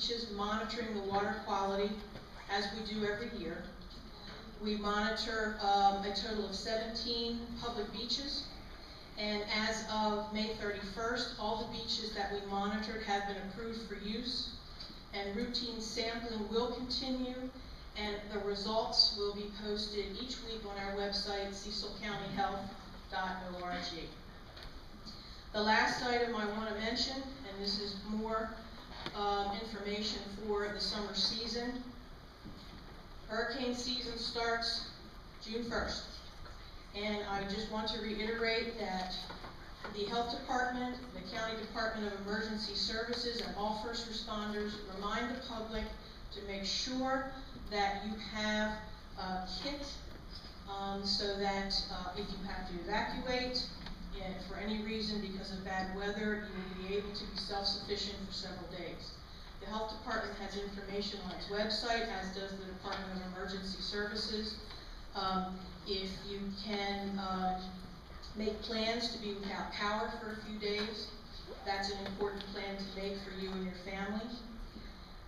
beaches, monitoring the water quality as we do every year. We monitor a total of 17 public beaches, and as of May 31st, all the beaches that we monitored have been approved for use, and routine sampling will continue, and the results will be posted each week on our website, cecilcountyhealth.org. The last item I want to mention, and this is more information for the summer season. Hurricane season starts June 1st. And I just want to reiterate that the Health Department, the County Department of Emergency Services, and all first responders remind the public to make sure that you have a kit so that if you have to evacuate for any reason because of bad weather, you will be able to be self-sufficient for several days. The Health Department has information on its website, as does the Department of Emergency Services. If you can make plans to be without power for a few days, that's an important plan to make for you and your family.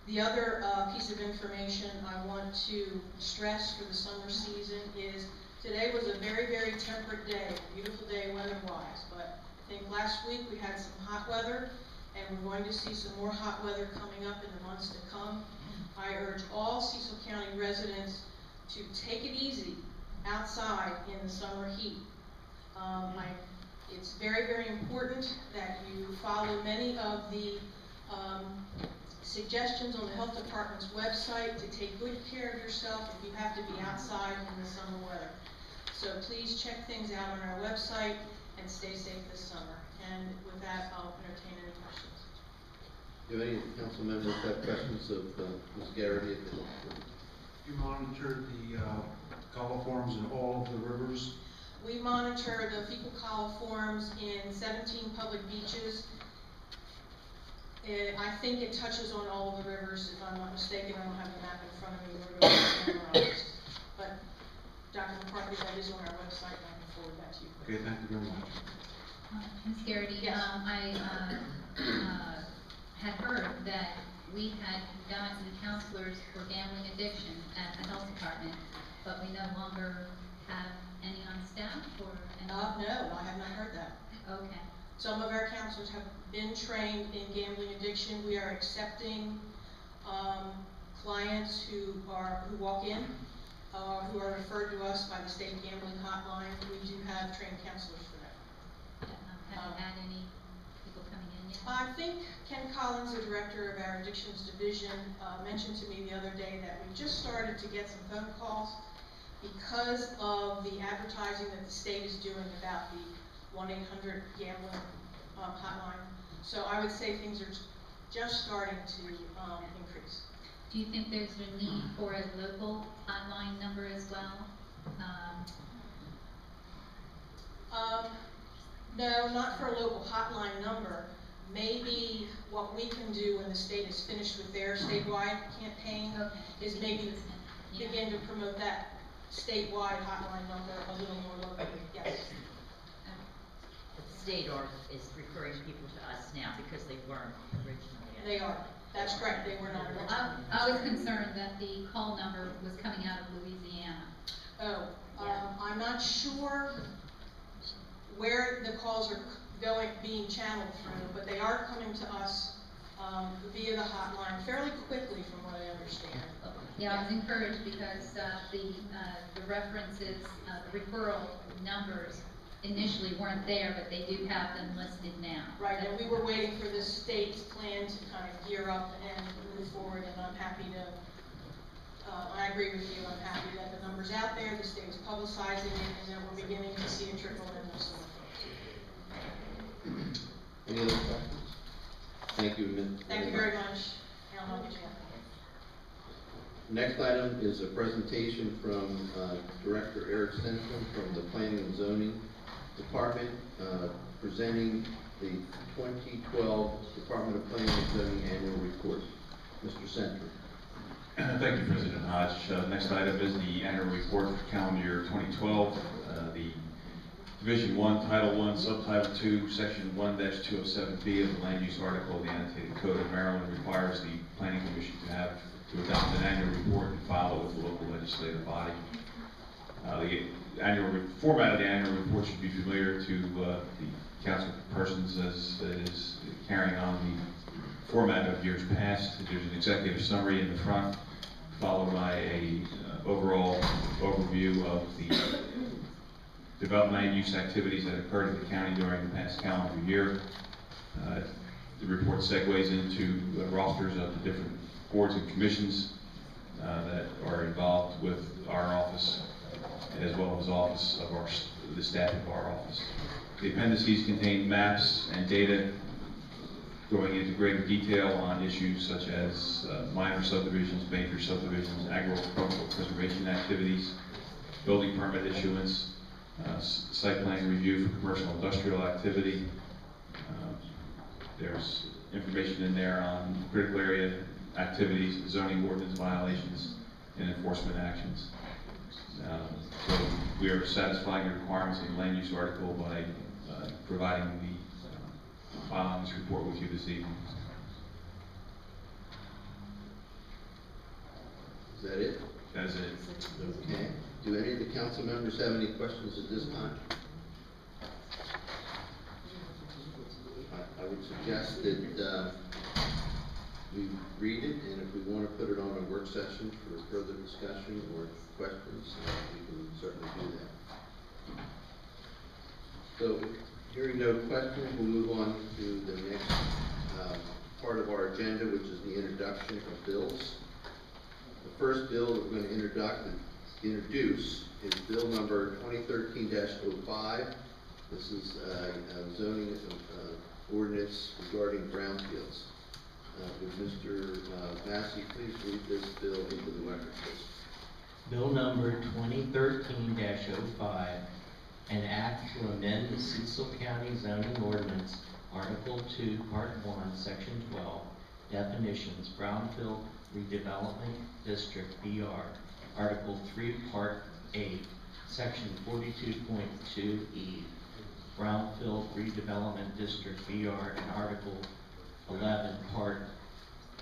The other piece of information I want to stress for the summer season is today was a very, very temperate day, beautiful day weather-wise, but I think last week we had some hot weather, and we're going to see some more hot weather coming up in the months to come. I urge all Cecil County residents to take it easy outside in the summer heat. It's very, very important that you follow many of the suggestions on the Health Department's website to take good care of yourself if you have to be outside in the summer weather. So please check things out on our website and stay safe this summer. And with that, I'll entertain any questions. Do any council members have questions of Ms. Garrity? You monitor the coliforms in all of the rivers? We monitor the fecal coliforms in 17 public beaches. I think it touches on all of the rivers, if I'm not mistaken. I don't have the map in front of me, nor do I have it memorized. But Dr. McCarthy, that is on our website, and I can forward that to you. Okay, thank you very much. Ms. Garrity, Yes. I had heard that we had guides and counselors for gambling addiction at the health department, but we no longer have any on staff or any? No, I have not heard that. Okay. Some of our counselors have been trained in gambling addiction. We are accepting clients who walk in, who are referred to us by the state gambling hotline. We do have trained counselors for that. Have you had any people coming in yet? I think Ken Collins, the director of our addictions division, mentioned to me the other day that we just started to get some phone calls because of the advertising that the state is doing about the 1-800 gambling hotline. So I would say things are just starting to increase. Do you think there's a need for a local hotline number as well? No, not for a local hotline number. Maybe what we can do when the state is finished with their statewide campaign is maybe begin to promote that statewide hotline number a little more locally. Yes. The state is referring people to us now because they weren't originally. They are. That's correct. They were not originally. I was concerned that the call number was coming out of Louisiana. Oh, Yeah. I'm not sure where the calls are being channeled through, but they are coming to us via the hotline fairly quickly, from what I understand. Yeah, I was encouraged because the references, the referral numbers initially weren't there, but they do have them listed now. Right, and we were waiting for the state's plan to kind of gear up and move forward, and I'm happy to, I agree with you, I'm happy that the number's out there, the state is publicizing it, and then we're beginning to see it trickle in with some folks. Any other questions? Thank you, Ms. Thank you very much. And I'll help you. Next item is a presentation from Director Eric Sensen from the Planning and Zoning Department, presenting the 2012 Department of Planning and Zoning Annual Report. Mr. Sensen. Thank you, President Hodge. Next item is the annual report for calendar year 2012. The Division 1, Title 1, Subtitle 2, Section 1-207B of the Land Use Article of the Annotated Code of Maryland requires the Planning Commission to adopt an annual report and file it with the local legislative body. The format of the annual report should be familiar to the council persons as it is carrying on the format of years past. There's an executive summary in the front, followed by a overall overview of the development land use activities that occurred in the county during the past calendar year. The report segues into rosters of the different boards and commissions that are involved with our office, as well as the staff of our office. The appendices contain maps and data going into greater detail on issues such as minor subdivisions, major subdivisions, agricultural preservation activities, building permit issuance, site plan review for commercial industrial activity. There's information in there on critical area activities, zoning ordinance violations, and enforcement actions. So we are satisfying the requirements of the land use article by providing the filing this report with you this evening. Is that it? That is it. Okay. Do any of the council members have any questions at this time? I would suggest that we read it, and if we want to put it on a work session for further discussion or questions, we can certainly do that. So, hearing no questions, we'll move on to the next part of our agenda, which is the introduction of bills. The first bill that we're going to introduce is bill number 2013-05. This is a zoning ordinance regarding brownfields. Would Mr. Massey please read this bill into the record, please? Bill number 2013-05, an act to amend the Cecil County zoning ordinance, Article 2, Part 1, Section 12, definitions, Brownfield Redevelopment District, BR, Article 3, Part 8, Section 42.2E, Brownfield Redevelopment District, BR, and Article 11, Part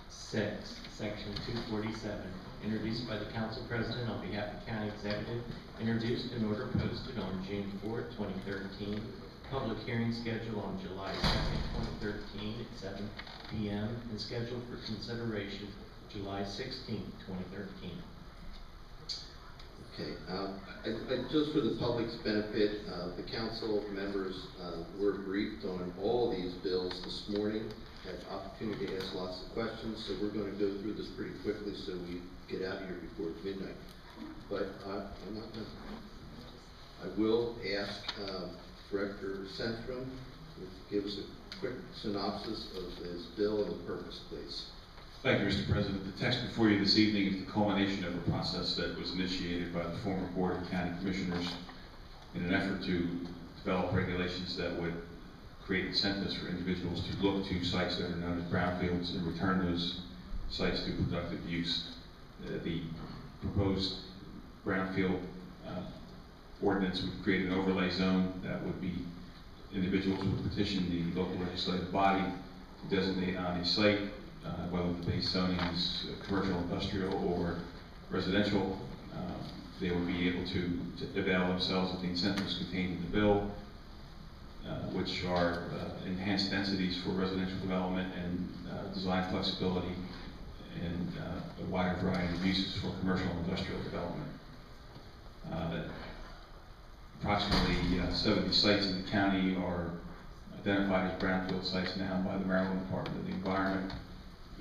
6, Section 247, introduced by the Council President on behalf of County Executive, introduced in order posted on June 4, 2013, public hearing scheduled on July 2, 2013 at 7 p.m. and scheduled for consideration July 16, 2013. Okay, just for the public's benefit, the council members were briefed on all these bills this morning, had opportunity to ask lots of questions, so we're going to go through this pretty quickly so we get out of here before midnight. But I'm not going to. I will ask Director Centrum to give us a quick synopsis of this bill and the purpose, please. Thank you, Mr. President. The text before you this evening is the culmination of a process that was initiated by the former Board of County Commissioners in an effort to develop regulations that would create incentives for individuals to look to sites that are known as brownfields and return those sites to productive use. The proposed brownfield ordinance would create an overlay zone that would be, individuals would petition the local legislative body to designate on a site whether the base zoning is commercial, industrial, or residential. They would be able to avail themselves of the incentives contained in the bill, which are enhanced densities for residential development and design flexibility and a wider variety of uses for commercial and industrial development. Approximately 70 sites in the county are identified as brownfield sites now by the Maryland Department of the Environment.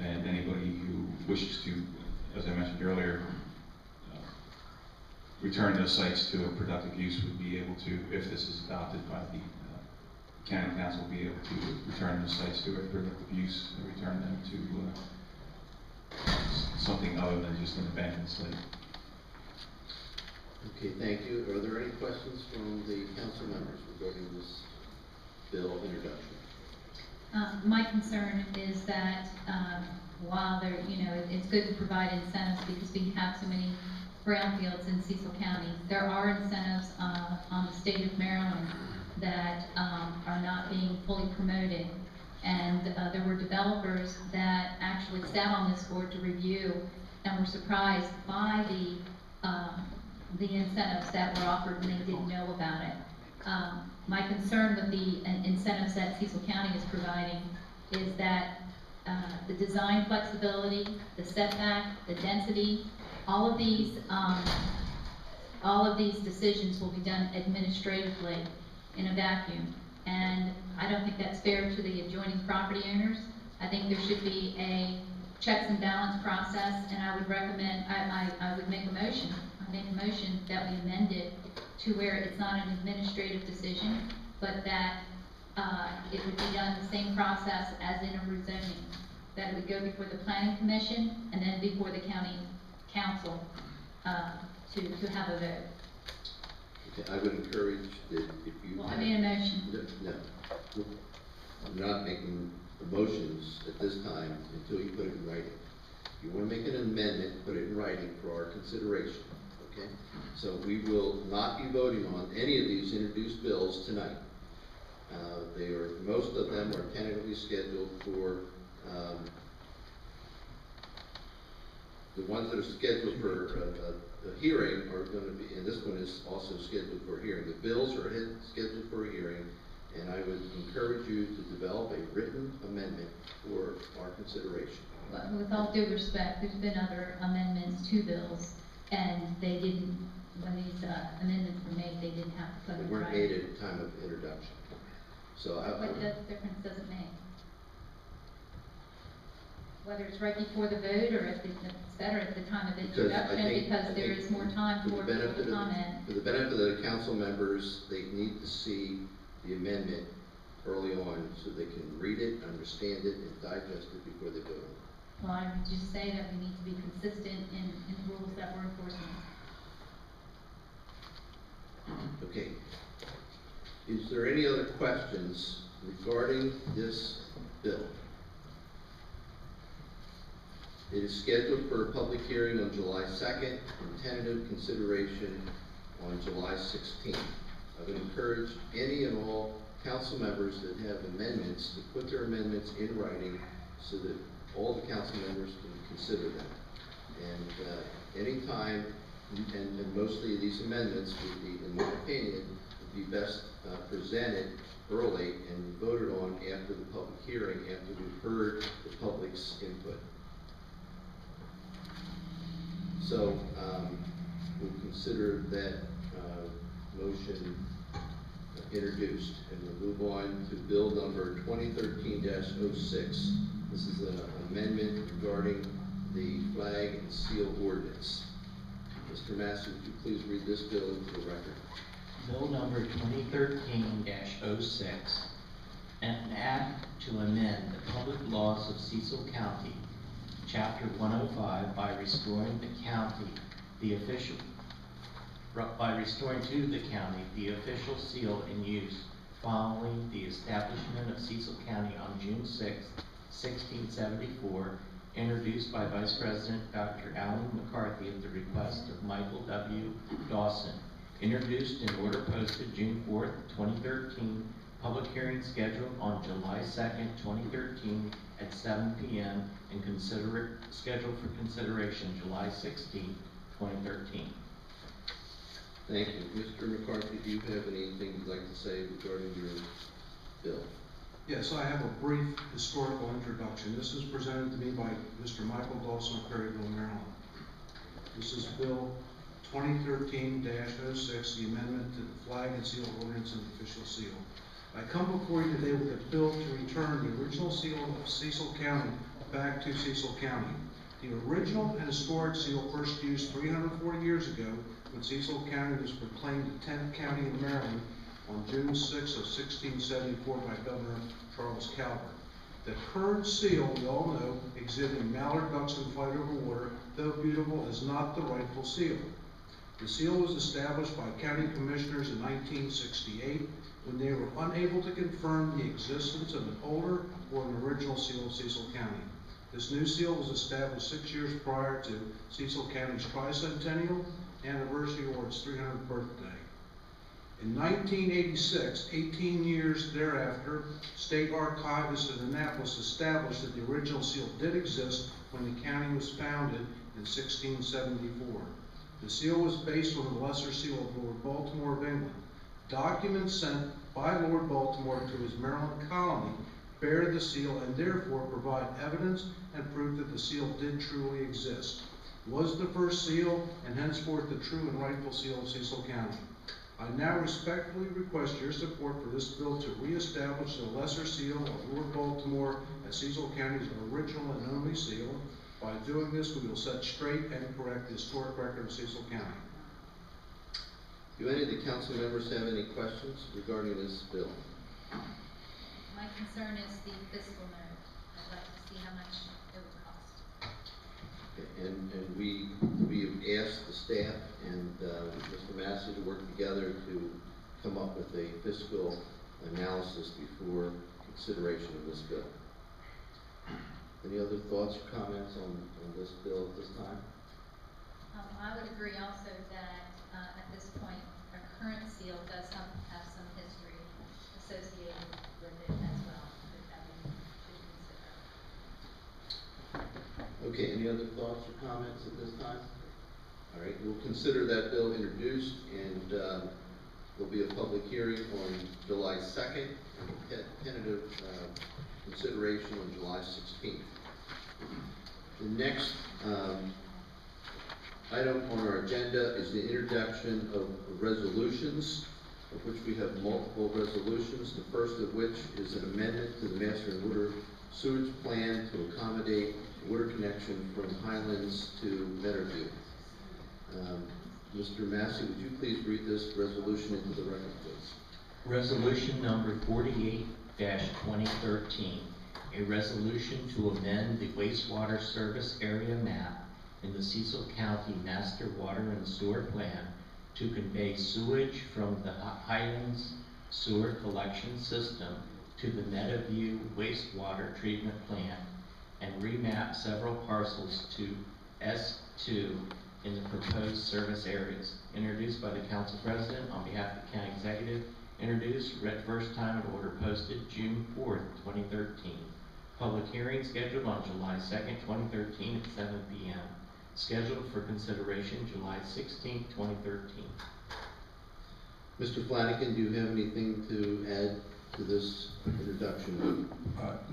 And anybody who wishes to, as I mentioned earlier, return those sites to a productive use would be able to, if this is adopted by the county council, be able to return those sites to a productive use and return them to something other than just an abandoned site. Okay, thank you. Are there any questions from the council members regarding this bill introduction? My concern is that while there, it's good to provide incentives because we have so many brownfields in Cecil County, there are incentives on the state of Maryland that are not being fully promoted. And there were developers that actually sat on this board to review and were surprised by the incentives that were offered and they didn't know about it. My concern with the incentives that Cecil County is providing is that the design flexibility, the setback, the density, all of these decisions will be done administratively in a vacuum. And I don't think that's fair to the adjoining property owners. I think there should be a checks and balance process, and I would recommend, I would make a motion. I make a motion that we amend it to where it's not an administrative decision, but that it would be done the same process as in a rezoning. That it would go before the planning commission and then before the county council to have a vote. Okay, I would encourage that if you. Well, I made a motion. No, I'm not making the motions at this time until you put it in writing. If you want to make an amendment, put it in writing for our consideration, okay? So we will not be voting on any of these introduced bills tonight. Most of them are tentatively scheduled for, the ones that are scheduled for a hearing are going to be, and this one is also scheduled for a hearing. The bills are scheduled for a hearing, and I would encourage you to develop a written amendment for our consideration. But with all due respect, there's been other amendments to bills, and they didn't, when these amendments were made, they didn't have to put They them weren't right. made at the time of introduction. So What difference does it make? Whether it's right before the vote, or if it's better at the time of introduction, because there is more time for people to comment. For the benefit of the council members, they need to see the amendment early on so they can read it, understand it, and digest it before they vote. Well, I would just say that we need to be consistent in the rules that we're enforcing. Okay. Is there any other questions regarding this bill? It is scheduled for a public hearing on July 2nd and tentative consideration on July 16th. I would encourage any and all council members that have amendments to put their amendments in writing so that all the council members can consider them. And anytime, and mostly these amendments would be, in my opinion, would be best presented early and voted on after the public hearing, after we've heard the public's input. So we'll consider that motion introduced, and we'll move on to bill number 2013-06. This is an amendment regarding the flag and seal ordinance. Mr. Massey, would you please read this bill into the record? Bill number 2013-06, an act to amend the public laws of Cecil County, Chapter 105, by restoring to the county the official seal in use following the establishment of Cecil County on June 6, 1674, introduced by Vice President Dr. Alan McCarthy at the request of Michael W. Dawson. Introduced in order posted June 4th, 2013, public hearing scheduled on July 2nd, 2013 at 7 p.m. and scheduled for consideration July 16th, 2013. Thank you. Mr. McCarthy, do you have anything you'd like to say regarding your bill? Yes, I have a brief historical introduction. This is presented to me by Mr. Michael Dawson of Perryville, Maryland. This is Bill 2013-06, the amendment to the flag and seal ordinance and official seal. I come before you today with a bill to return the original seal of Cecil County back to Cecil County. The original and historic seal first used 340 years ago when Cecil County was proclaimed the 10th county in Maryland on June 6 of 1674 by Governor Charles Calvert. The current seal, we all know, exhibiting mallard ducks in flight over water, though beautiful, is not the rightful seal. The seal was established by county commissioners in 1968 when they were unable to confirm the existence of an older or an original seal of Cecil County. This new seal was established 6 years prior to Cecil County's tricentennial anniversary or its 300th birthday. In 1986, 18 years thereafter, State Archivist in Annapolis established that the original seal did exist when the county was founded in 1674. The seal was based on the Lesser Seal of Lord Baltimore of England. Documents sent by Lord Baltimore to his Maryland colony bear the seal and therefore provide evidence and proof that the seal did truly exist. It was the first seal and henceforth the true and rightful seal of Cecil County. I now respectfully request your support for this bill to reestablish the Lesser Seal of Lord Baltimore as Cecil County's original and only seal. By doing this, we will set straight and correct the historic record of Cecil County. Do any of the council members have any questions regarding this bill? My concern is the fiscal note. I'd like to see how much it would cost. Okay, and we have asked the staff and Mr. Massey to work together to come up with a fiscal analysis before consideration of this bill. Any other thoughts or comments on this bill at this time? I would agree also that at this point, our current seal does have some history associated with it as well, that we should consider. Okay, any other thoughts or comments at this time? All right, we'll consider that bill introduced, and there'll be a public hearing on July 2nd, and tentative consideration on July 16th. The next item on our agenda is the introduction of resolutions, of which we have multiple resolutions, the first of which is an amendment to the Master and Water Sewage Plan to accommodate water connection from Highlands to Meadowview. Mr. Massey, would you please read this resolution into the record, please? Resolution number 48-2013, a resolution to amend the wastewater service area map in the Cecil County Master Water and Sewer Plan to convey sewage from the Highlands Sewer Collection System to the Meadowview Wastewater Treatment Plant and remap several parcels to S2 in the proposed service areas. Introduced by the Council President on behalf of the County Executive. Introduced, read first time in order, posted June 4th, 2013. Public hearing scheduled on July 2nd, 2013 at 7 p.m. Scheduled for consideration July 16th, 2013. Mr. Flanagan, do you have anything to add to this introduction?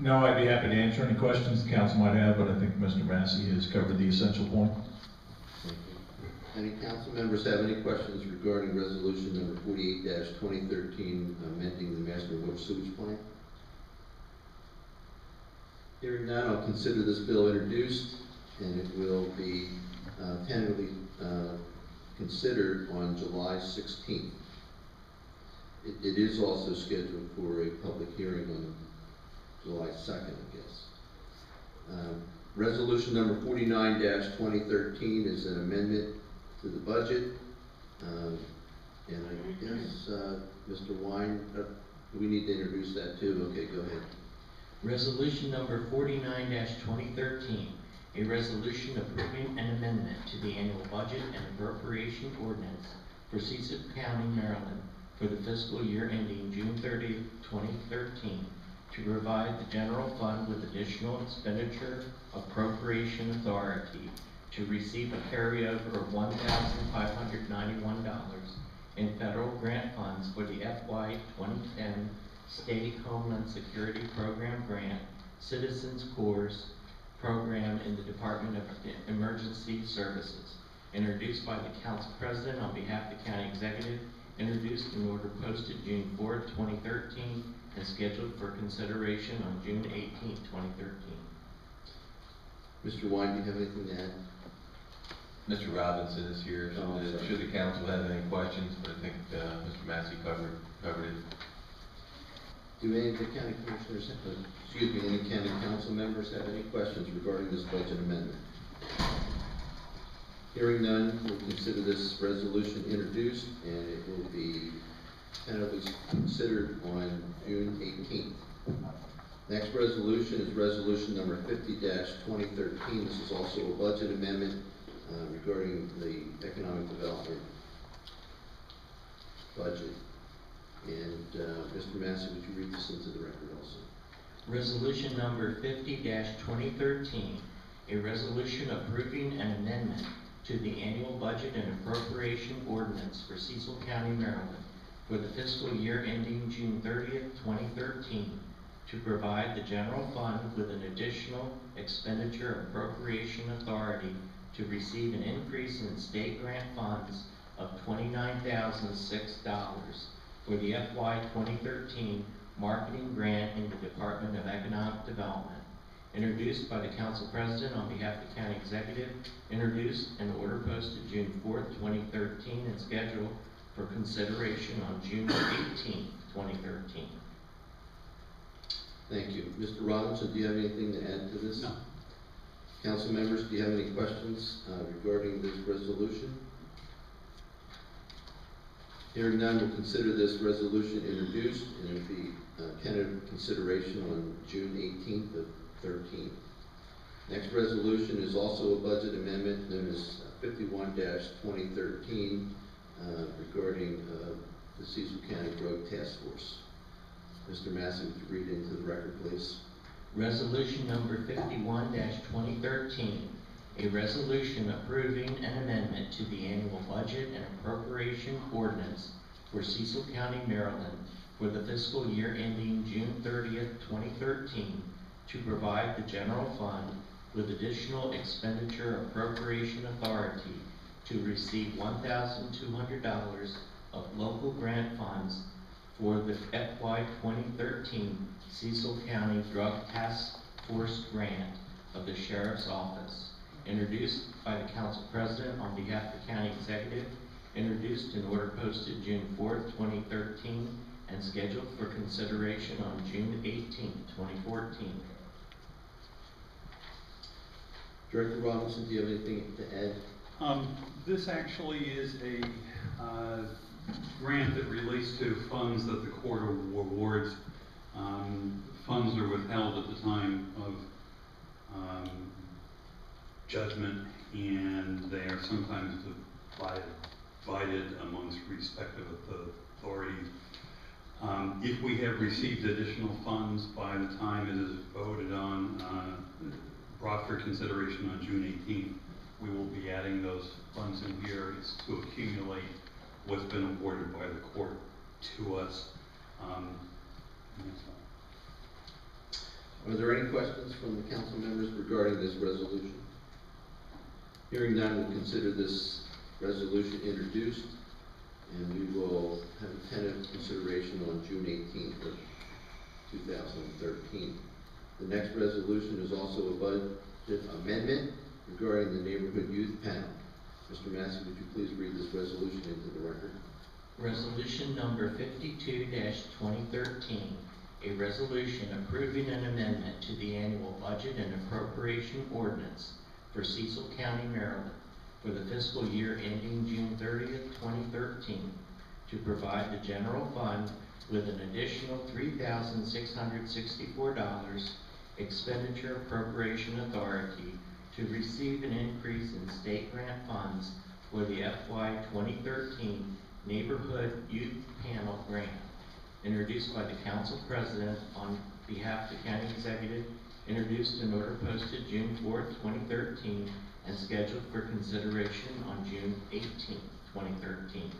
No, I'd be happy to answer any questions the council might have, but I think Mr. Massey has covered the essential point. Thank you. Any council members have any questions regarding resolution number 48-2013, amending the Master Water Sewage Plan? Hearing none, I'll consider this bill introduced, and it will be tentatively considered on July 16th. It is also scheduled for a public hearing on July 2nd, I guess. Resolution number 49-2013 is an amendment to the budget. And I guess, Mr. Wine, do we need to introduce that too? Okay, go ahead. Resolution number 49-2013, a resolution approving an amendment to the annual budget and appropriation ordinance for Cecil County, Maryland for the fiscal year ending June 30, 2013, to provide the general fund with additional expenditure appropriation authority to receive a carryover of $1,591 in federal grant funds for the FY 2010 State Homeland Security Program Grant Citizens Corps program in the Department of Emergency Services. Introduced by the Council President on behalf of the County Executive. Introduced in order posted June 4th, 2013, and scheduled for consideration on June 18th, 2013. Mr. Wine, do you have anything to add? Mr. Robinson is here, Oh, should the council have any questions, but I think Mr. Massey covered it. Do any of the county commissioners, any county council members have any questions regarding this budget amendment? Hearing none, we'll consider this resolution introduced, and it will be tentatively considered on June 18th. Next resolution is resolution number 50-2013. This is also a budget amendment regarding the economic development budget. And Mr. Massey, would you read this into the record also? Resolution number 50-2013, a resolution approving an amendment to the annual budget and appropriation ordinance for Cecil County, Maryland for the fiscal year ending June 30th, 2013, to provide the general fund with an additional expenditure appropriation authority to receive an increase in state grant funds of $29,006 for the FY 2013 marketing grant in the Department of Economic Development. Introduced by the Council President on behalf of the County Executive, introduced and order posted June 4th, 2013, and scheduled for consideration on June 18th, 2013. Thank you. Mr. Robinson, do you have anything to add to this? No. Council members, do you have any questions regarding this resolution? Hearing none, we'll consider this resolution introduced and it'll be tentative consideration on June 18th of 13. Next resolution is also a budget amendment known as 51-2013 regarding the Cecil County Drug Task Force. Mr. Massey, would you read into the record, please? Resolution number 51-2013, a resolution approving an amendment to the annual budget and appropriation ordinance for Cecil County, Maryland for the fiscal year ending June 30th, 2013, to provide the general fund with additional expenditure appropriation authority to receive $1,200 of local grant funds for the FY 2013 Cecil County Drug Task Force grant of the Sheriff's Office. Introduced by the Council President on behalf of the County Executive, introduced in order posted June 4th, 2013, and scheduled for consideration on June 18th, 2014. Director Robinson, do you have anything to add? This actually is a grant that relates to funds that the court awards. Funds are withheld at the time of judgment, and they are sometimes divided amongst respective authorities. If we have received additional funds by the time it is voted on, brought for consideration on June 18th, we will be adding those funds in here. It's to accumulate what's been awarded by the court to us. Are there any questions from the council members regarding this resolution? Hearing none, we'll consider this resolution introduced, and we will have a tentative consideration on June 18th of 2013. The next resolution is also a budget amendment regarding the Neighborhood Youth Panel. Mr. Massey, would you please read this resolution into the record? Resolution number 52-2013, a resolution approving an amendment to the annual budget and appropriation ordinance for Cecil County, Maryland for the fiscal year ending June 30th, 2013, to provide the general fund with an additional $3,664 expenditure appropriation authority to receive an increase in state grant funds for the FY 2013 Neighborhood Youth Panel grant. Introduced by the Council President on behalf of the County Executive, introduced in order posted June 4th, 2013, and scheduled for consideration on June 18th, 2013.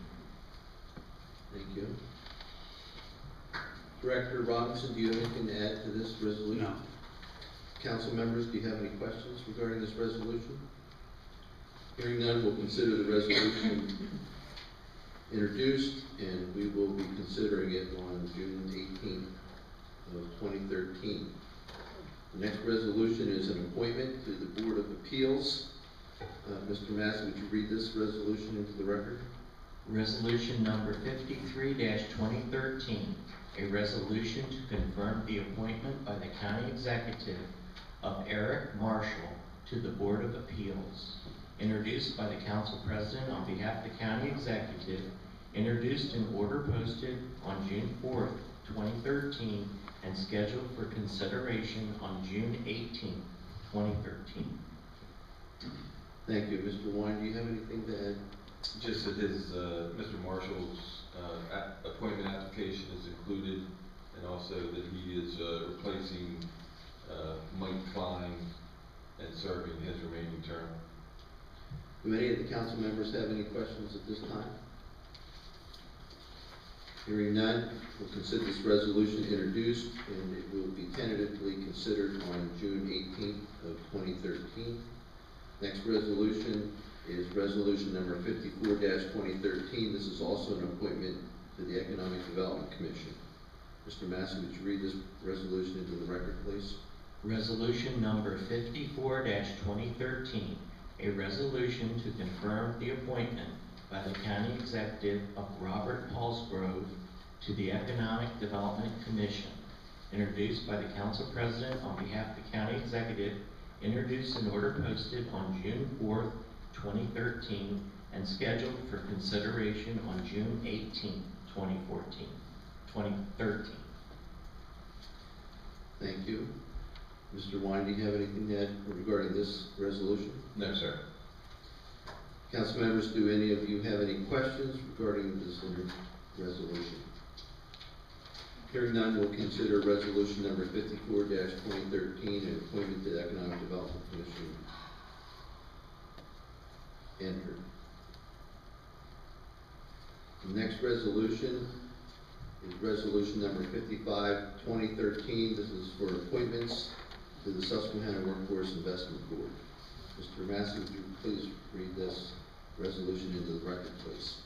Thank you. Director Robinson, do you have anything to add to this resolution? No. Council members, do you have any questions regarding this resolution? Hearing none, we'll consider the resolution introduced, and we will be considering it on June 18th of 2013. The next resolution is an appointment to the Board of Appeals. Mr. Massey, would you read this resolution into the record? Resolution number 53-2013, a resolution to confirm the appointment by the County Executive of Eric Marshall to the Board of Appeals. Introduced by the Council President on behalf of the County Executive, introduced in order posted on June 4th, 2013, and scheduled for consideration on June 18th, 2013. Thank you. Mr. Wine, do you have anything to add? Just that his, Mr. Marshall's appointment application is included, and also that he is replacing Mike Klein and serving his remaining term. Do any of the council members have any questions at this time? Hearing none, we'll consider this resolution introduced, and it will be tentatively considered on June 18th of 2013. Next resolution is resolution number 54-2013. This is also an appointment to the Economic Development Commission. Mr. Massey, would you read this resolution into the record, please? Resolution number 54-2013, a resolution to confirm the appointment by the County Executive of Robert Paulsgrove to the Economic Development Commission, introduced by the Council President on behalf of the County Executive, introduced and order posted on June 4th, 2013, and scheduled for consideration on June 18th, 2013. Thank you. Mr. Wine, do you have anything to add regarding this resolution? No, sir. Council members, do any of you have any questions regarding this resolution? Hearing none, we'll consider resolution number 54-2013, an appointment to the Economic Development Commission entered. The next resolution is resolution number 55-2013. This is for appointments to the Susquehanna Workforce Investment Board. Mr. Massey, would you please read this resolution into the record, please?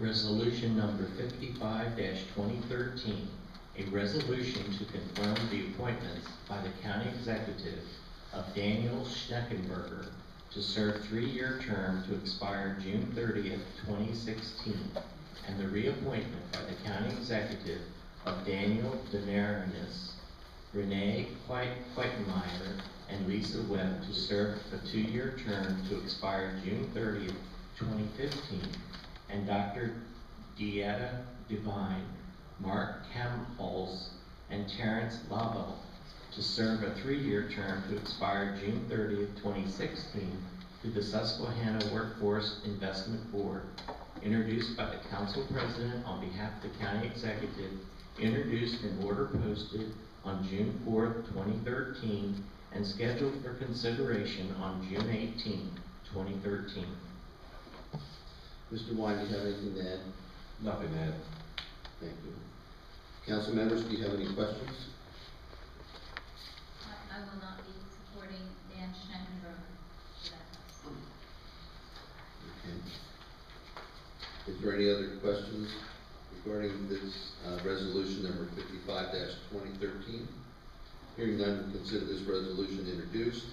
Resolution number 55-2013, a resolution to confirm the appointments by the County Executive of Daniel Schneckenberger to serve 3-year term to expire June 30th, 2016, and the reappointment by the County Executive of Daniel Daenerys, Renee Whitemeyer, and Lisa Webb to serve a 2-year term to expire June 30th, 2015, and Dr. Dieta Devine, Mark Kamholz, and Terrence Lavelle to serve a 3-year term to expire June 30th, 2016, to the Susquehanna Workforce Investment Board, introduced by the Council President on behalf of the County Executive, introduced and order posted on June 4th, 2013, and scheduled for consideration on June 18th, 2013. Mr. Wine, do you have anything to add? Nothing to add. Thank you. Council members, do you have any questions? I will not be supporting Dan Schneckenberger for that. Okay. Is there any other questions regarding this resolution number 55-2013? Hearing none, we'll consider this resolution introduced.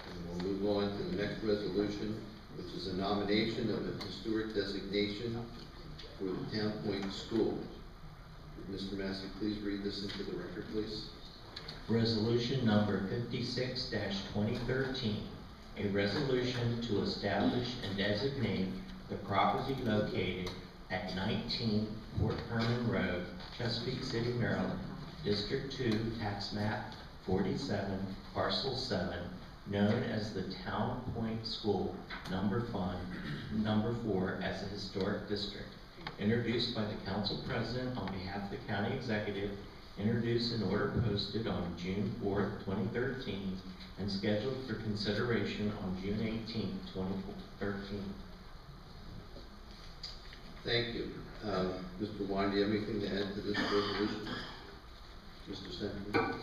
And we'll move on to the next resolution, which is a nomination of a historic designation for the Town Point School. Mr. Massey, please read this into the record, please. Resolution number 56-2013, a resolution to establish and designate the property located at 19 Fort Herman Road, Chesapeake City, Maryland, District 2, Tax Map 47, Parcel 7, known as the Town Point School, number 4, as a historic district, introduced by the Council President on behalf of the County Executive, introduced and order posted on June 4th, 2013, and scheduled for consideration on June 18th, 2013. Thank you. Mr. Wine, do you have anything to add to this resolution? Mr. Senator?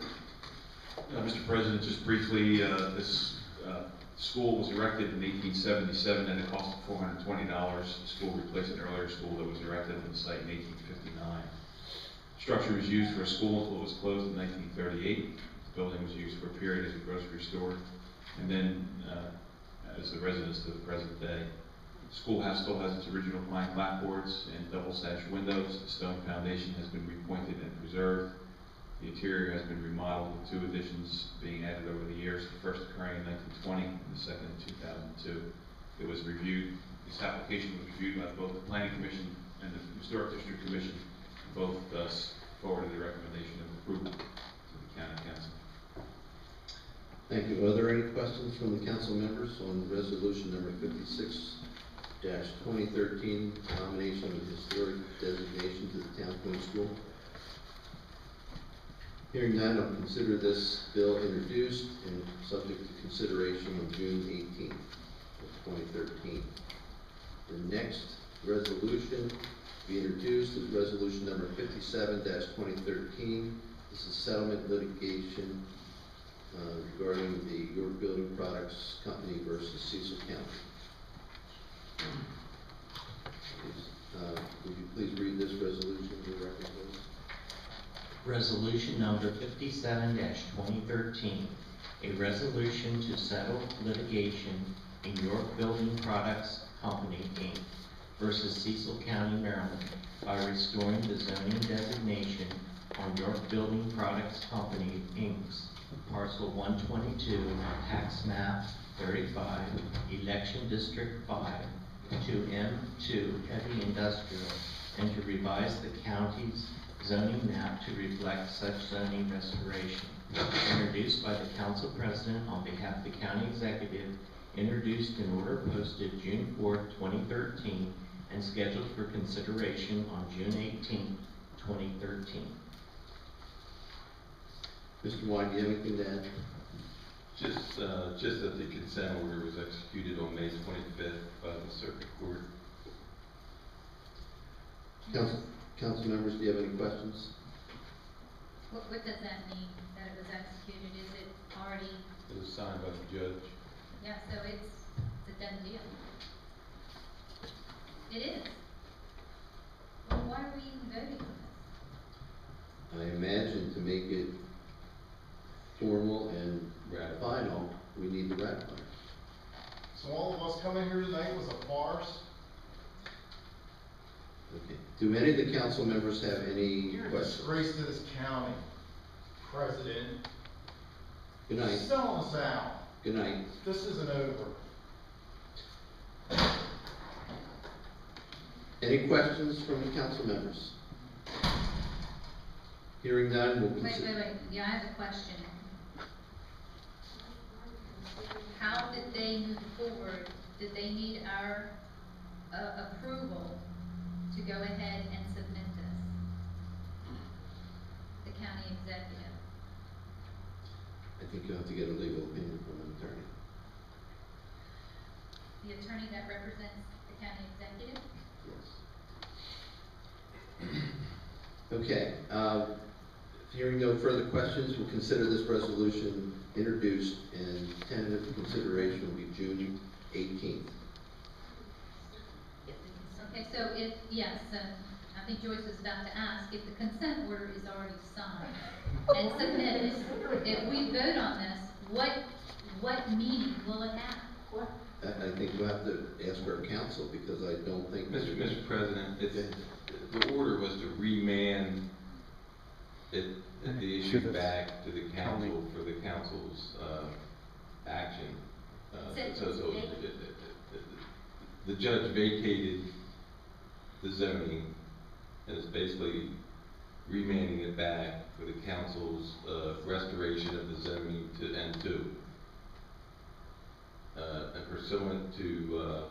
Mr. President, just briefly, this school was erected in 1877 at a cost of $420. The school replaced an earlier school that was erected on the site in 1859. The structure was used for a school until it was closed in 1938. The building was used for a period as a grocery store, and then as a residence to the present day. The schoolhouse still has its original pine clapboards and double sash windows. The stone foundation has been repointed and preserved. The interior has been remodeled with 2 additions being added over the years, the first occurring in 1920 and the second in 2002. It was reviewed, this application was reviewed by both the Planning Commission and the Historic District Commission. Both thus forwarded the recommendation of approval to the County Council. Thank you. Are there any questions from the council members on resolution number 56-2013, nomination of a historic designation to the Town Point School? Hearing none, I'll consider this bill introduced and subject to consideration on June 18th of 2013. The next resolution to be introduced is resolution number 57-2013. This is settlement litigation regarding the York Building Products Company versus Cecil County. Would you please read this resolution to the record, please? Resolution number 57-2013, a resolution to settle litigation in York Building Products Company, Inc. versus Cecil County, Maryland, by restoring the zoning designation on York Building Products Company, Inc.'s parcel 122, tax map 35, election district 5, to M2 heavy industrial, and to revise the county's zoning map to reflect such zoning restoration. Introduced by the council president on behalf of the county executive, introduced in order posted June 4th, 2013, and scheduled for consideration on June 18th, 2013. Mr. White, do you have anything to add? Just that the consent order was executed on May 25th by the circuit court. Council members, do you have any questions? What does that mean, that it was executed? Is it already, It was signed by the judge. yeah, so it's a done deal? It is. Well, why are we even voting on this? I imagine to make it formal and final, we need to ratify. So all of us coming here tonight was a farce? Okay. Do any of the council members have any You're a questions? disgrace to this county, President. Good night. Selling us out. Good night. This isn't over. Any questions from the council members? Hearing none, we'll consider. Wait, yeah, I have a question. How did they move forward? Did they need our approval to go ahead and submit this? The county executive. I think you'll have to get a legal opinion from an attorney. The attorney that represents the county executive? Yes. Okay, hearing no further questions, we'll consider this resolution introduced and tentative consideration will be June 18th. Okay, so if, yes, I think Joyce was about to ask, if the consent order is already signed and submitted, if we vote on this, what meaning will it have? I think we'll have to ask our counsel because I don't think. Mr. President, the order was to remand the issue back to the council for the council's action. So the judge vacated the zoning and is basically remanding it back for the council's restoration of the zoning to N2. And pursuant to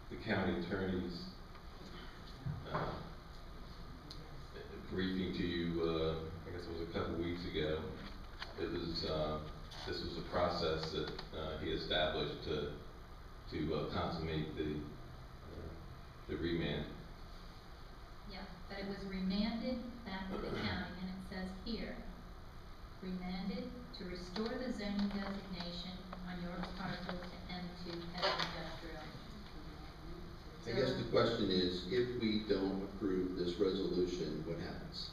the county attorney's briefing to you, I guess it was a couple weeks ago, it was this was a process that he established to consummate the remand. Yeah, but it was remanded back to the county, and it says here, remanded to restore the zoning designation on York's parcel to M2 heavy industrial. I guess the question is, if we don't approve this resolution, what happens?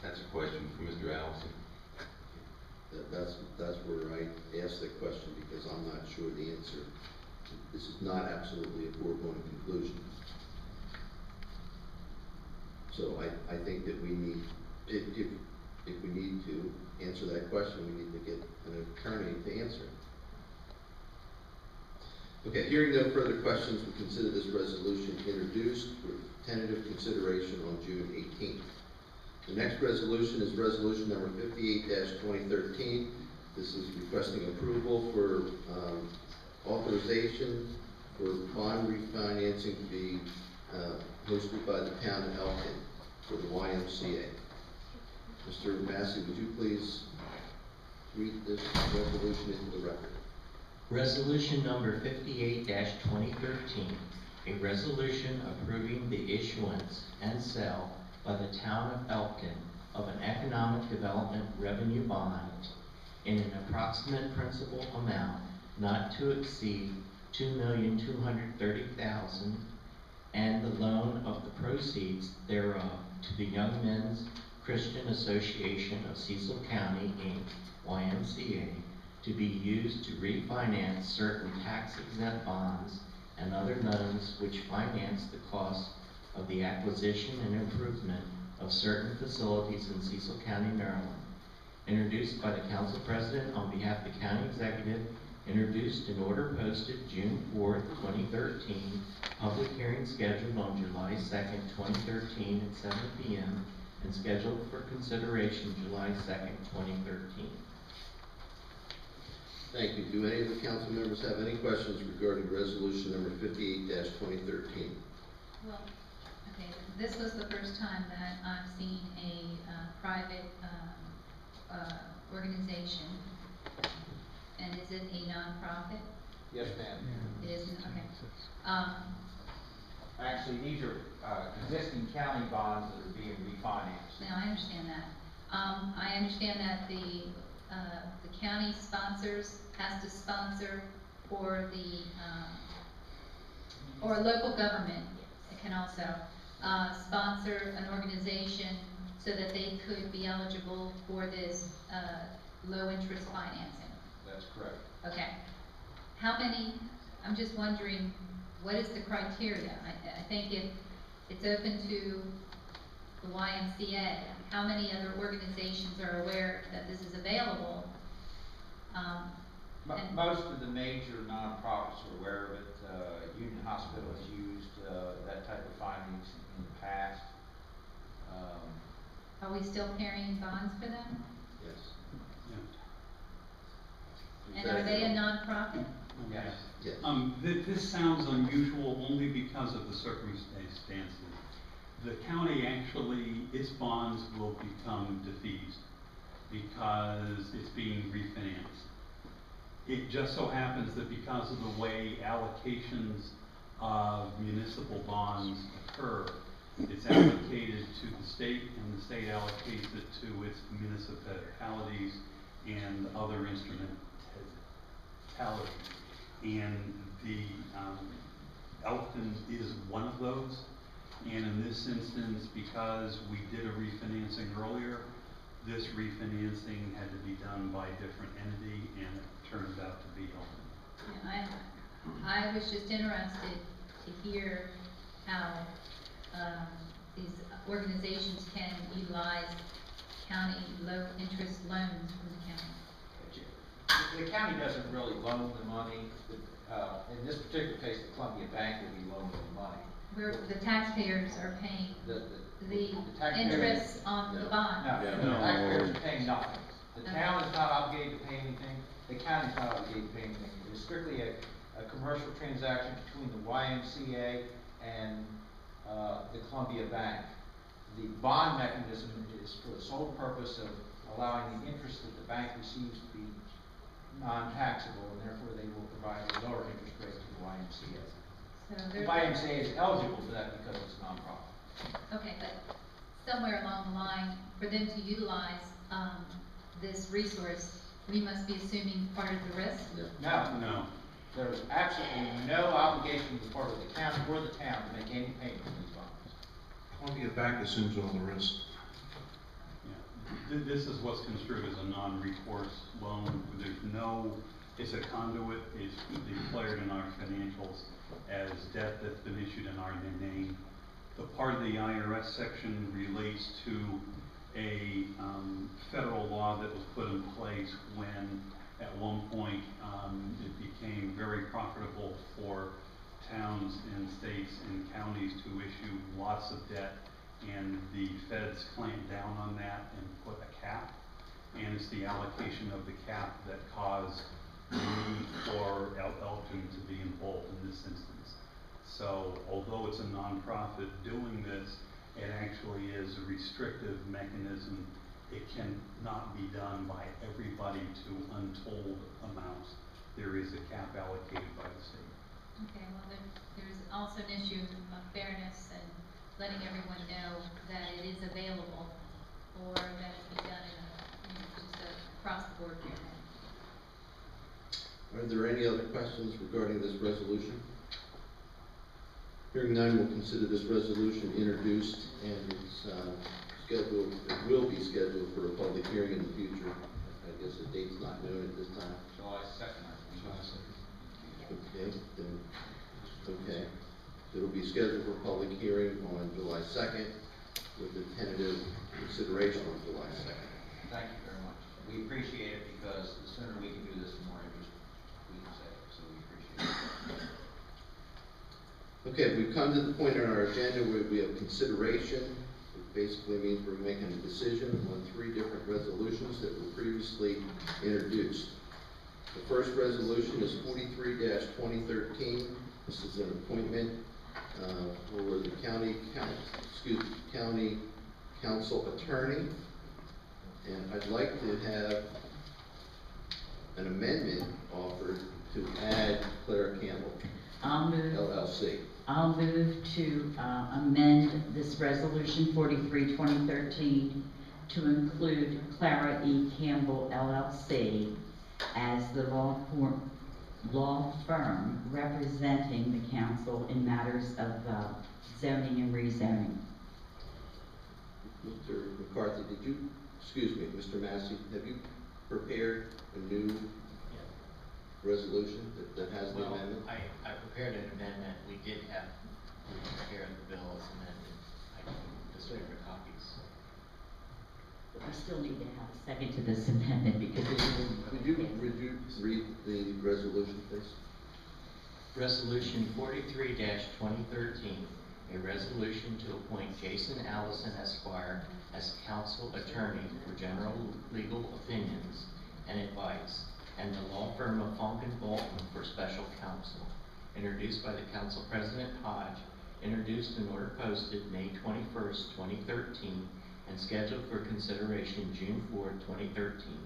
That's a question for Mr. Allison. That's where I asked that question because I'm not sure the answer. This is not absolutely a foregone conclusion. So I think that we need, if we need to answer that question, we need to get an attorney to answer it. Okay, hearing no further questions, we consider this resolution introduced for tentative consideration on June 18th. The next resolution is resolution number 58-2013. This is requesting approval for authorization for bond refinancing to be hosted by the town of Elkin for the YMCA. Mr. Massey, would you please read this resolution into the record? Resolution number 58-2013, a resolution approving the issuance and sale by the town of Elkton of an economic development revenue bond in an approximate principal amount not to exceed $2,230,000 and the loan of the proceeds thereof to the Young Men's Christian Association of Cecil County, Inc., YMCA, to be used to refinance certain tax-exempt bonds and other loans which finance the cost of the acquisition and improvement of certain facilities in Cecil County, Maryland. Introduced by the Council President on behalf of the County Executive, introduced in order posted June 4th, 2013, public hearing scheduled on July 2nd, 2013 at 7 p.m. and scheduled for consideration July 2nd, 2013. Thank you. Do any of the council members have any questions regarding resolution number 58-2013? Well, okay, this was the first time that I've seen a private organization. And is it a nonprofit? Yes, ma'am. It isn't, okay. Actually, these are existing county bonds that are being refinanced. Now, I understand that. I understand that the county has to sponsor, or or local government can also sponsor an organization so that they could be eligible for this low interest financing. That's correct. Okay. How many, I'm just wondering, what is the criteria? I think if it's open to the YMCA, how many other organizations are aware that this is available? Most of the major nonprofits are aware of it. Union Hospital has used that type of financing in the past. Are we still carrying bonds for them? Yes. Yeah. And are they a nonprofit? Yes. Yes. This sounds unusual only because of the circumstances. The county actually, its bonds will become defeased because it's being refinanced. It just so happens that because of the way allocations of municipal bonds occur, it's allocated to the state, and the state allocates it to its municipalities and other instrumentalities. And the Elkton is one of those. And in this instance, because we did a refinancing earlier, this refinancing had to be done by a different entity, and it turned out to be Elkton. Yeah, I was just interested to hear how these organizations can utilize county low interest loans from the county. The county doesn't really loan the money. In this particular case, the Columbia Bank will be loaning the money. Where the taxpayers are paying the taxpayers, interest on the bond. No, the taxpayers are paying nothing. The town is not obligated to pay anything. The county is not obligated to pay anything. It is strictly a commercial transaction between the YMCA and the Columbia Bank. The bond mechanism is for the sole purpose of allowing the interest that the bank receives to be non-taxable, and therefore they will provide a lower interest rate to the YMCA. So The YMCA is eligible for that because it's a nonprofit. okay, but somewhere along the line, for them to utilize this resource, we must be assuming part of the risk? No. No. There is absolutely no obligation on the part of the county or the town to make any payment for these bonds. Columbia Bank assumes all the risk. Yeah. This is what's construed as a non-recourse loan. There's no, it's a conduit, it's declared in our financials as debt that's been issued in our name. The part of the IRS section relates to a federal law that was put in place when at one point it became very profitable for towns and states and counties to issue lots of debt, and the feds clamped down on that and put a cap, and it's the allocation of the cap that caused the need for Elkton to be involved in this instance. So although it's a nonprofit doing this, it actually is a restrictive mechanism it cannot be done by everybody to untold amounts. There is a cap allocated by the state. Okay, well, there's also an issue of fairness and letting everyone know that it is available, or that it be done in just a across-the-board manner. Are there any other questions regarding this resolution? Hearing none, we'll consider this resolution introduced, and it's scheduled, it will be scheduled for a public hearing in the future. I guess the date's not known at this time. July 2nd. Okay, then, okay. It'll be scheduled for a public hearing on July 2nd with a tentative consideration on July 2nd. Thank you very much. We appreciate it because the sooner we can do this, the more interest we can save, so we appreciate it. Okay, we've come to the point on our agenda where we have consideration. It basically means we're making a decision on 3 different resolutions that were previously introduced. The first resolution is 43-2013. This is an appointment for the county council attorney. And I'd like to have an amendment offered to add Clara Campbell, LLC. I'll move to amend this resolution 43-2013 to include Clara E. Campbell LLC as the law firm representing the council in matters of zoning and rezoning. Mr. McCarthy, Mr. Massey, have you prepared a new resolution that has the amendment? I prepared an amendment. We did have, we prepared the bill as amended. I can distribute your copies. But we still need to have a second to this amendment because it is. Would you read the resolution, please? Resolution 43-2013, a resolution to appoint Jason Allison Esquire as council attorney for general legal opinions and advice, and the law firm of Funk and Bolton for special counsel, introduced by the council president Hodge, introduced and order posted May 21st, 2013, and scheduled for consideration June 4th, 2013.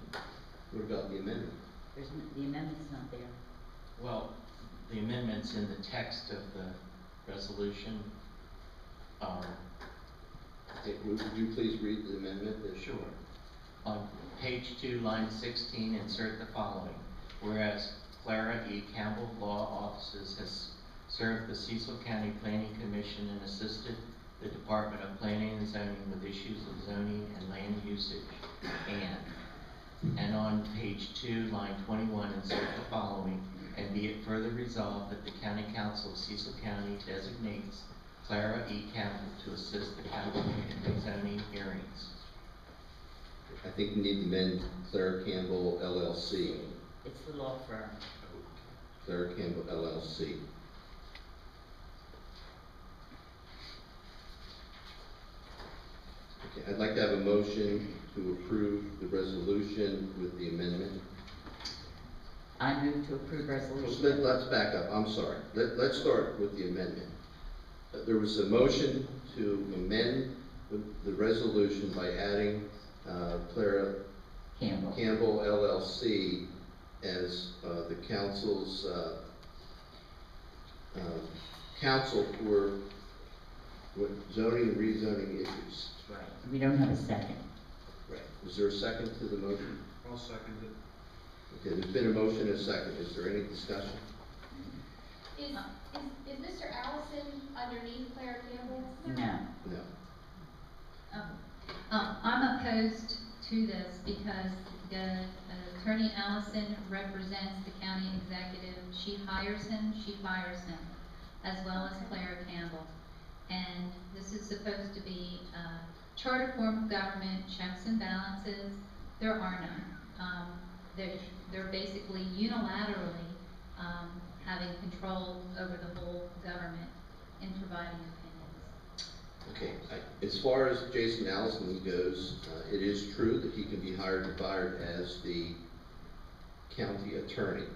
What about the amendment? The amendment's not there. Well, the amendments in the text of the resolution are. Okay, would you please read the amendment? Sure. On page 2, line 16, insert the following. Whereas Clara E. Campbell Law Offices has served the Cecil County Planning Commission and assisted the Department of Planning and Zoning with issues of zoning and land usage. And on page 2, line 21, insert the following. And be it further resolved that the County Council of Cecil County designates Clara E. Campbell to assist the council in zoning hearings. I think we need to amend Clara Campbell LLC. It's the law firm. Clara Campbell LLC. Okay, I'd like to have a motion to approve the resolution with the amendment. I move to approve resolution. Let's back up, I'm sorry. Let's start with the amendment. There was a motion to amend the resolution by adding Clara Campbell LLC as the council's counsel for zoning and rezoning issues. Right. We don't have a second. Right. Is there a second to the motion? I'll second it. Okay, there's been a motion and a second. Is there any discussion? Is Mr. Allison underneath Clara Campbell? No. No. I'm opposed to this because Attorney Allison represents the county executive. She hires him, she fires him, as well as Clara Campbell. And this is supposed to be a charter form of government, checks and balances. There are none. They're basically unilaterally having control over the whole government in providing opinions. Okay, as far as Jason Allison goes, it is true that he can be hired and fired as the county attorney.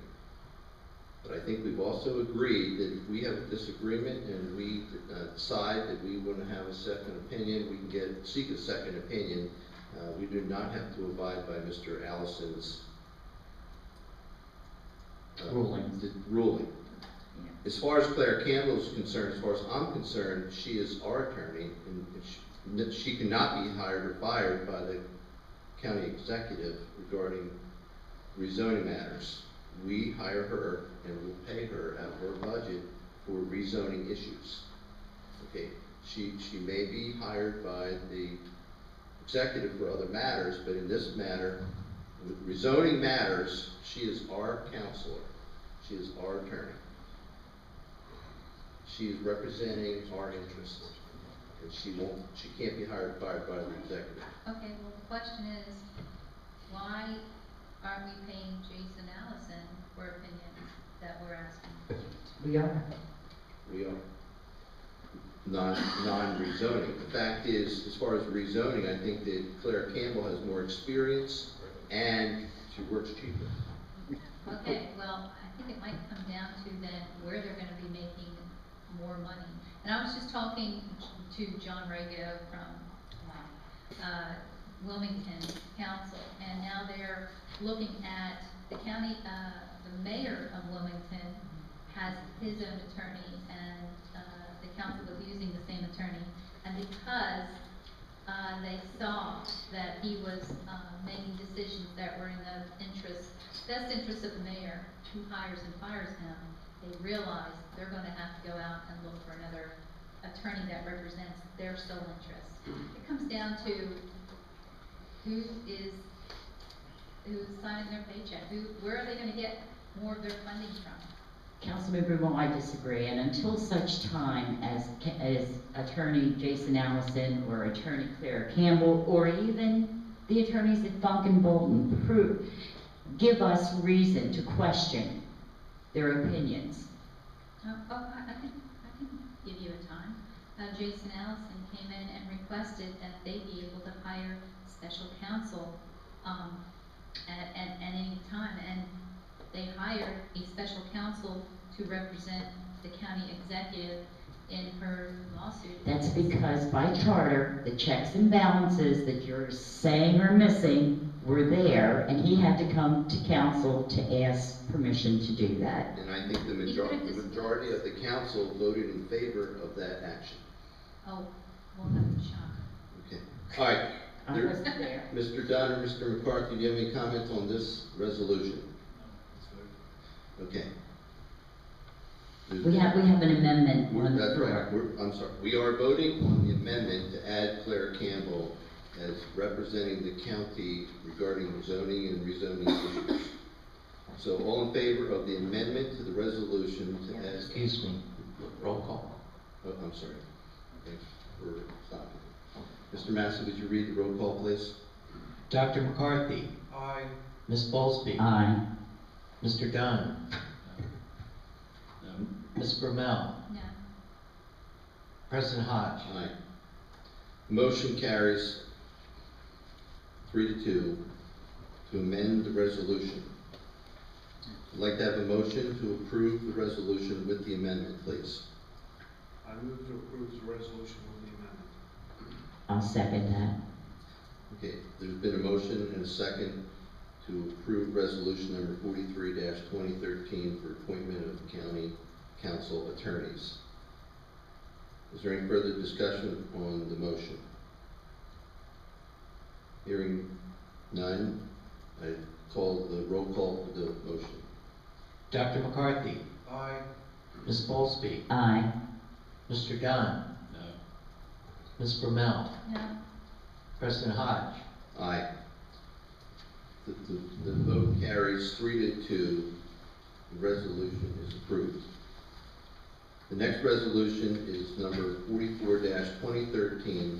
But I think we've also agreed that if we have a disagreement and we decide that we want to have a second opinion, we can seek a second opinion We do not have to abide by Mr. Allison's ruling. As far as Claire Campbell is concerned, as far as I'm concerned, she is our attorney, and she cannot be hired or fired by the county executive regarding rezoning matters. We hire her and we'll pay her out of her budget for rezoning issues. Okay, she may be hired by the executive for other matters, but in this matter, with rezoning matters, she is our counselor. She is our attorney. She is representing our interests, and she can't be hired or fired by the executive. Okay, well, the question is, why aren't we paying Jason Allison for opinions that we're asking? We are. We are non-rezoning. The fact is, as far as rezoning, I think that Claire Campbell has more experience and she works cheaper. Okay, well, I think it might come down to then where they're gonna be making more money. And I was just talking to John Rago from, Wilmington Council, and now they're looking at the county, the mayor of Wilmington has his own attorney, and, the council was using the same attorney. And because, they saw that he was, making decisions that were in the best interest of the mayor, who hires and fires him, they realized they're gonna have to go out and look for another attorney that represents their sole interests. It comes down to who's signing their paycheck, where are they gonna get more of their funding from? Councilmember Moore, I disagree, and until such time as Attorney Jason Allison or Attorney Claire Campbell, or even the attorneys at Funk and Bolton give us reason to question their opinions. I can give you a time. Jason Allison came in and requested that they be able to hire special counsel, at any time, and they hired a special counsel to represent the county executive in her lawsuit. That's because by charter, the checks and balances that you're saying are missing were there, and he had to come to council to ask permission to do that. And I think the majority of the council voted in favor of that action. Oh, well, that's a shock. Okay. All right. I wasn't there. Mr. Dunn or Mr. McCarthy, do you have any comments on this resolution? Okay. We have an amendment on the That's floor. right. I'm sorry. We are voting on the amendment to add Claire Campbell as representing the county regarding zoning and rezoning issues. So all in favor of the amendment to the resolution to add... Excuse me, roll call. Oh, I'm sorry. Thanks for stopping. Mr. Massey, would you read the roll call, please? Dr. McCarthy. Aye. Ms. Bowlesby. Aye. Mr. Dunn. Ms. Brumell. No. President Hodge. Aye. Motion carries 3-2 to amend the resolution. I'd like to have a motion to approve the resolution with the amendment, please. I move to approve the resolution with the amendment. I'll second that. Okay, there's been a motion and a second to approve resolution number 43-2013 for appointment of county council attorneys. Is there any further discussion on the motion? Hearing none, I call the roll call for the motion. Dr. McCarthy. Aye. Ms. Bowlesby. Aye. Mr. Dunn. No. Ms. Brumell. No. President Hodge. Aye. The vote carries 3-2. The resolution is approved. The next resolution is number 44-2013.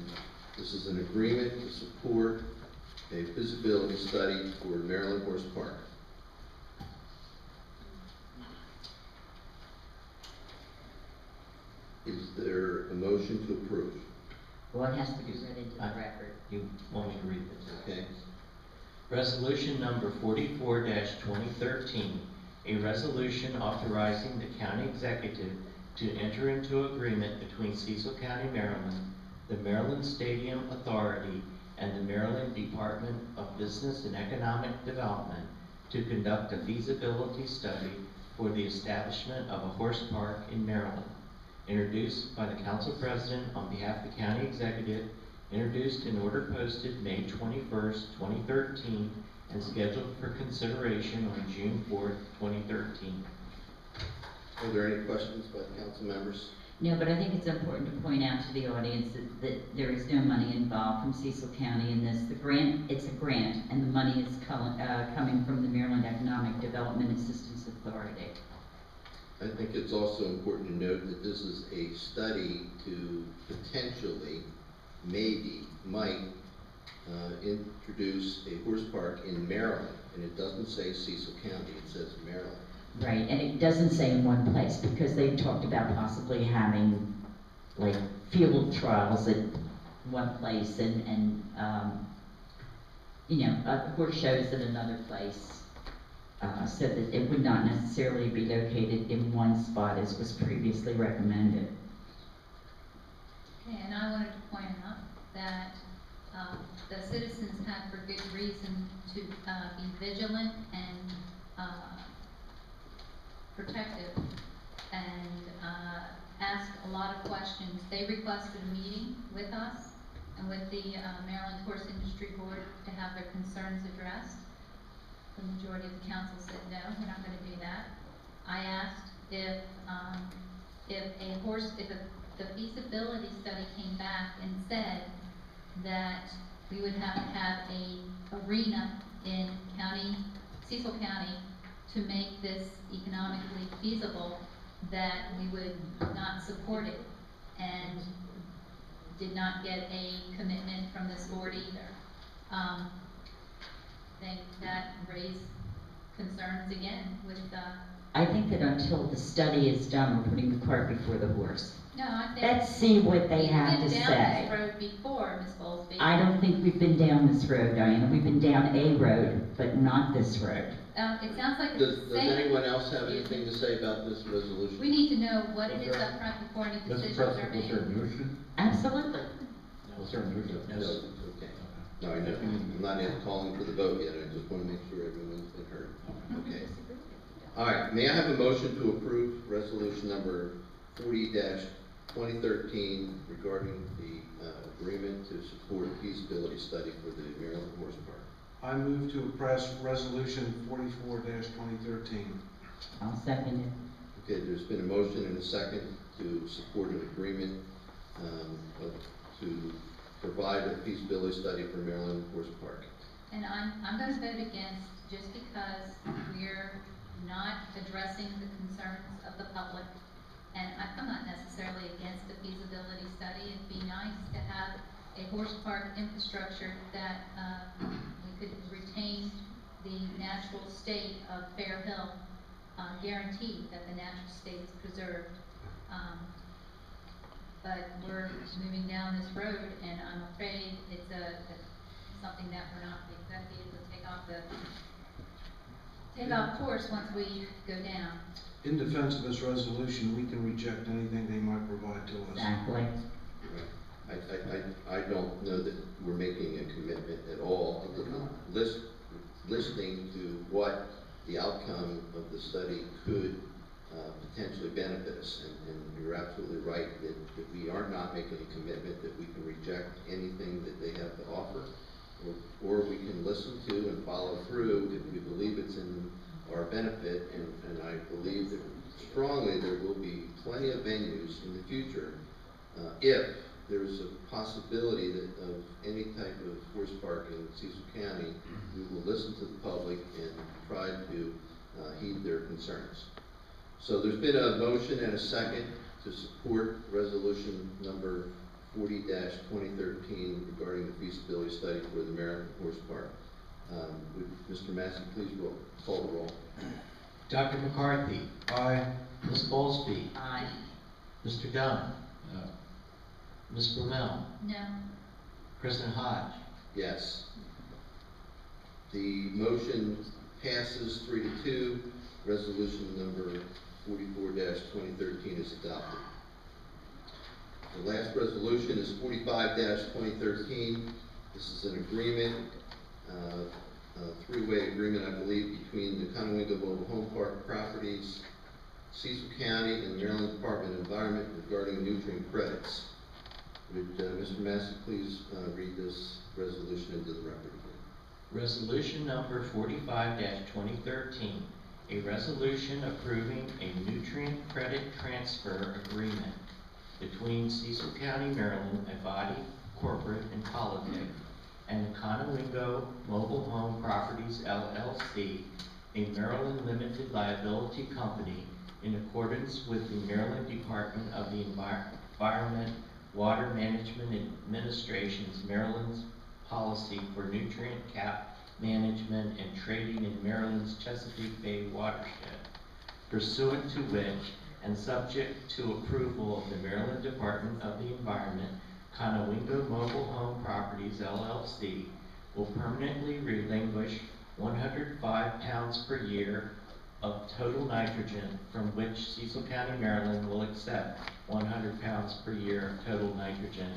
This is an agreement to support a feasibility study for Maryland Horse Park. Is there a motion to approve? Well, it has to be read into the record. You want me to read this? Okay. Resolution number 44-2013, a resolution authorizing the county executive to enter into agreement between Cecil County, Maryland, the Maryland Stadium Authority, and the Maryland Department of Business and Economic Development to conduct a feasibility study for the establishment of a horse park in Maryland. Introduced by the council president on behalf of the county executive, introduced in order posted May 21st, 2013, and scheduled for consideration on June 4th, 2013. Are there any questions by the council members? No, but I think it's important to point out to the audience that there is no money involved from Cecil County in this. The grant, it's a grant, and the money is coming from the Maryland Economic Development Assistance Authority. I think it's also important to note that this is a study to potentially, maybe, might introduce a horse park in Maryland, and it doesn't say Cecil County, it says Maryland. Right, and it doesn't say in one place, because they've talked about possibly having, like, field trials at one place and you know, horse shows at another place, so that it would not necessarily be located in one spot as was previously recommended. Okay, and I wanted to point out that the citizens had for good reason to be vigilant and protective and ask a lot of questions. They requested a meeting with us and with the Maryland Horse Industry Board to have their concerns addressed. The majority of the council said no, we're not going to do that. I asked if the feasibility study came back and said that we would have to have a arena in Cecil County to make this economically feasible, that we would not support it, and did not get a commitment from this board either. I think that raised concerns again with I think that until the study is done, we're putting the cart before the horse. no, I think. Let's see what they have to We've been down say. this road before, Ms. Bowlesby. I don't think we've been down this road, Diana. We've been down a road, but not this road. It sounds like Does it's the same. anyone else have anything to say about this resolution? We need to know what it is up front before any decisions are made. motion? Absolutely. Was there a motion? No, okay. No, I know, I'm not yet calling for the vote yet, I just want to make sure everyone's been heard. Okay. All right, may I have a motion to approve resolution number 40-2013 regarding the agreement to support a feasibility study for the Maryland Horse Park? I move to approve resolution 44-2013. I'll second it. Okay, there's been a motion and a second to support an agreement to provide a feasibility study for Maryland Horse Park. And I'm gonna vote against just because we're not addressing the concerns of the public. And I'm not necessarily against the feasibility study. It'd be nice to have a horse park infrastructure that we could retain the natural state of Fair Hill, guaranteed that the natural state is preserved. But we're moving down this road, and I'm afraid it's something that we're not going to be able to take off course once we go down. In defense of this resolution, we can reject anything they might provide to us. Exactly. I don't know that we're making a commitment at all. Listening to what the outcome of the study could potentially benefit us, and you're absolutely right that we are not making a commitment that we can reject anything that they have to offer, or we can listen to and follow through if we believe it's in our benefit, and I believe that strongly there will be plenty of venues in the future if there's a possibility that of any type of horse park in Cecil County. We will listen to the public and try to heed their concerns. So there's been a motion and a second to support resolution number 40-2013 regarding the feasibility study for the Maryland Horse Park. Would Mr. Massey please call the roll? Dr. McCarthy. Aye. Ms. Bowlesby. Aye. Mr. Dunn. No. Ms. Brumell. No. President Hodge. Yes. The motion passes 3-2. Resolution number 44-2013 is adopted. The last resolution is 45-2013. This is an agreement, a three-way agreement, I believe, between the Conowingo Mobile Home Park Properties, Cecil County, and the Maryland Department of Environment regarding nutrient credits. Would Mr. Massey please read this resolution into the record again? Resolution number 45-2013, a resolution approving a nutrient credit transfer agreement between Cecil County, Maryland, a body, corporate, and politic, and Conowingo Mobile Home Properties LLC, a Maryland limited liability company, in accordance with the Maryland Department of the Environment, Water Management Administration's Maryland's policy for nutrient cap management and trading in Maryland's Chesapeake Bay watershed, pursuant to which, and subject to approval of the Maryland Department of the Environment, Conowingo Mobile Home Properties LLC will permanently relinquish 105 pounds per year of total nitrogen, from which Cecil County, Maryland will accept 100 pounds per year of total nitrogen,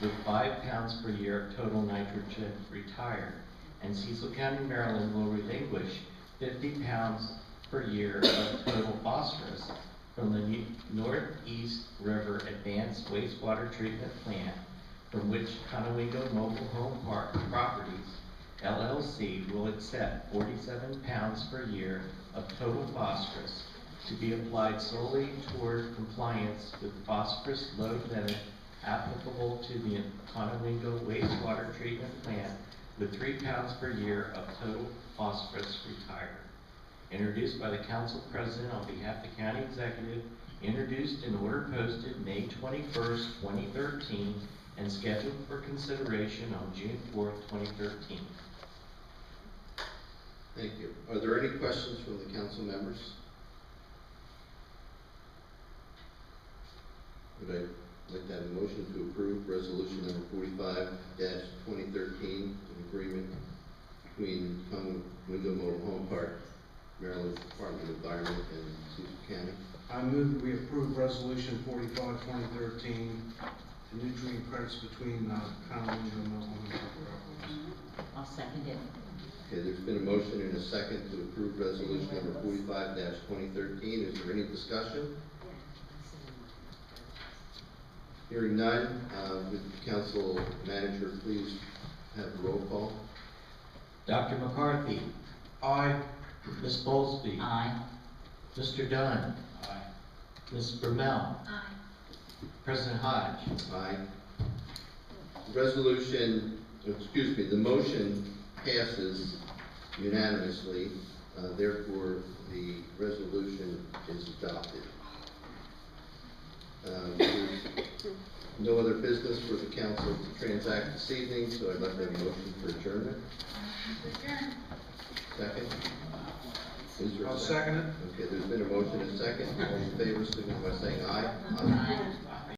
with 5 pounds per year of total nitrogen retired, and Cecil County, Maryland will relinquish 50 pounds per year of total phosphorus from the Northeast River Advanced Wastewater Treatment Plant, from which Conowingo Mobile Home Park Properties LLC will accept 47 pounds per year of total phosphorus to be applied solely toward compliance with phosphorus load limit applicable to the Conowingo Wastewater Treatment Plant, with 3 pounds per year of total phosphorus retired. Introduced by the Council President on behalf of the County Executive, introduced in order posted May 21st, 2013, and scheduled for consideration on June 4th, 2013. Thank you. Are there any questions from the council members? Would I like to have a motion to approve resolution number 45-2013, an agreement between Conowingo Mobile Home Park, Maryland Department of Environment, and Cecil County? I move that we approve resolution 45-2013, the nutrient credits between Conowingo and Mobile Home Park Properties. I'll second it. Okay, there's been a motion and a second to approve resolution number 45-2013. Is there any discussion? Hearing none, would the council manager please have a roll call? Dr. McCarthy. Aye. Ms. Bowlesby. Aye. Mr. Dunn. Aye. Ms. Brumell. Aye. President Hodge. Aye. The motion passes unanimously, therefore the resolution is adopted. There's no other business for the council to transact this evening, so I'd like to have a motion for adjournment. Adjourn. Second? Is there a I'll second it. Okay, there's been a motion and a second. All in favor, signify by saying aye. Aye.